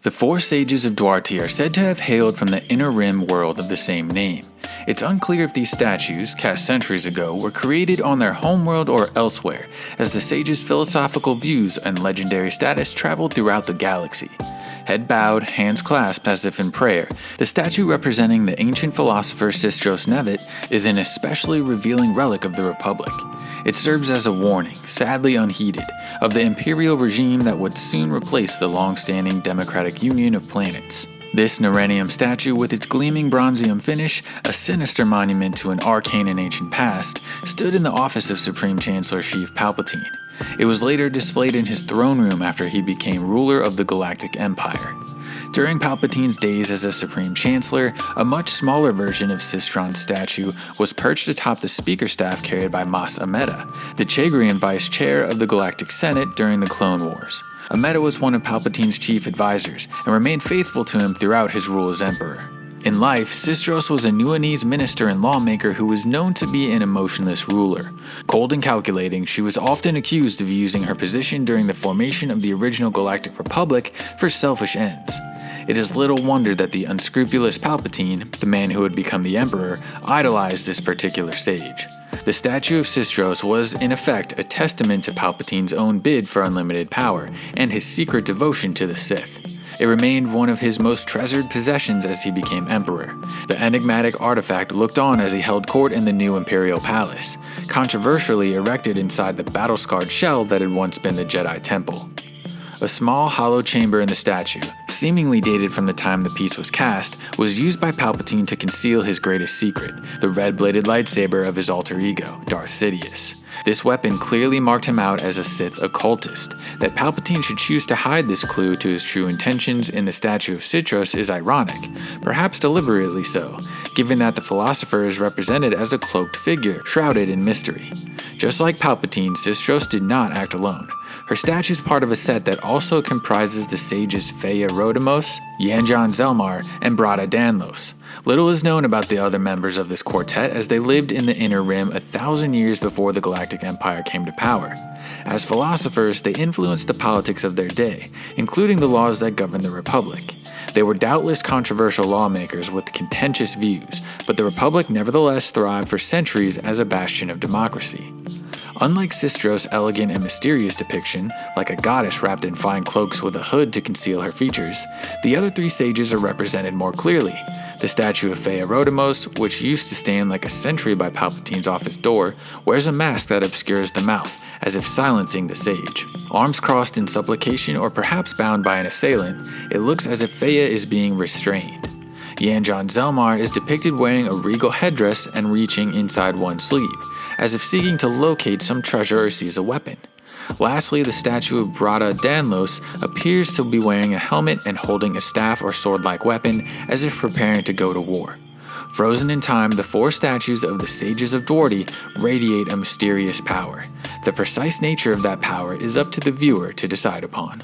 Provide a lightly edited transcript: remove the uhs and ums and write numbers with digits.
The four sages of Duarte are said to have hailed from the Inner Rim world of the same name. It's unclear if these statues, cast centuries ago, were created on their homeworld or elsewhere, as the sages' philosophical views and legendary status traveled throughout the galaxy. Head bowed, hands clasped as if in prayer, the statue representing the ancient philosopher Sistros Nevet is an especially revealing relic of the Republic. It serves as a warning, sadly unheeded, of the imperial regime that would soon replace the long-standing democratic union of planets. This Nerenium statue, with its gleaming bronzium finish, a sinister monument to an arcane and ancient past, stood in the office of Supreme Chancellor Sheev Palpatine. It was later displayed in his throne room after he became ruler of the Galactic Empire. During Palpatine's days as a Supreme Chancellor, a much smaller version of Sistron's statue was perched atop the speaker staff carried by Mas Amedda, the Chagrian vice chair of the Galactic Senate during the Clone Wars. Amedda was one of Palpatine's chief advisors and remained faithful to him throughout his rule as Emperor. In life, Sistros was a Nuanese minister and lawmaker who was known to be an emotionless ruler. Cold and calculating, she was often accused of using her position during the formation of the original Galactic Republic for selfish ends. It is little wonder that the unscrupulous Palpatine, the man who would become the Emperor, idolized this particular sage. The statue of Sistros was, in effect, a testament to Palpatine's own bid for unlimited power and his secret devotion to the Sith. It remained one of his most treasured possessions as he became Emperor. The enigmatic artifact looked on as he held court in the new Imperial Palace, controversially erected inside the battle-scarred shell that had once been the Jedi Temple. A small hollow chamber in the statue, seemingly dated from the time the piece was cast, was used by Palpatine to conceal his greatest secret, the red-bladed lightsaber of his alter ego, Darth Sidious. This weapon clearly marked him out as a Sith occultist. That Palpatine should choose to hide this clue to his true intentions in the statue of Sistros is ironic, perhaps deliberately so, given that the philosopher is represented as a cloaked figure, shrouded in mystery. Just like Palpatine, Sistros did not act alone. Her statue is part of a set that also comprises the sages Feya Rodamos, Yanjan Zelmar, and Brada Danlos. Little is known about the other members of this quartet as they lived in the Inner Rim 1,000 years before the Galactic Empire came to power. As philosophers, they influenced the politics of their day, including the laws that govern the Republic. They were doubtless controversial lawmakers with contentious views, but the Republic nevertheless thrived for centuries as a bastion of democracy. Unlike Sistros' elegant and mysterious depiction, like a goddess wrapped in fine cloaks with a hood to conceal her features, the other three sages are represented more clearly. The statue of Feya Rodamos, which used to stand like a sentry by Palpatine's office door, wears a mask that obscures the mouth, as if silencing the sage. Arms crossed in supplication or perhaps bound by an assailant, it looks as if Feya is being restrained. Yanjan Zelmar is depicted wearing a regal headdress and reaching inside one sleeve, as if seeking to locate some treasure or seize a weapon. Lastly, the statue of Brada Danlos appears to be wearing a helmet and holding a staff or sword-like weapon as if preparing to go to war. Frozen in time, the four statues of the sages of Duarte radiate a mysterious power. The precise nature of that power is up to the viewer to decide upon.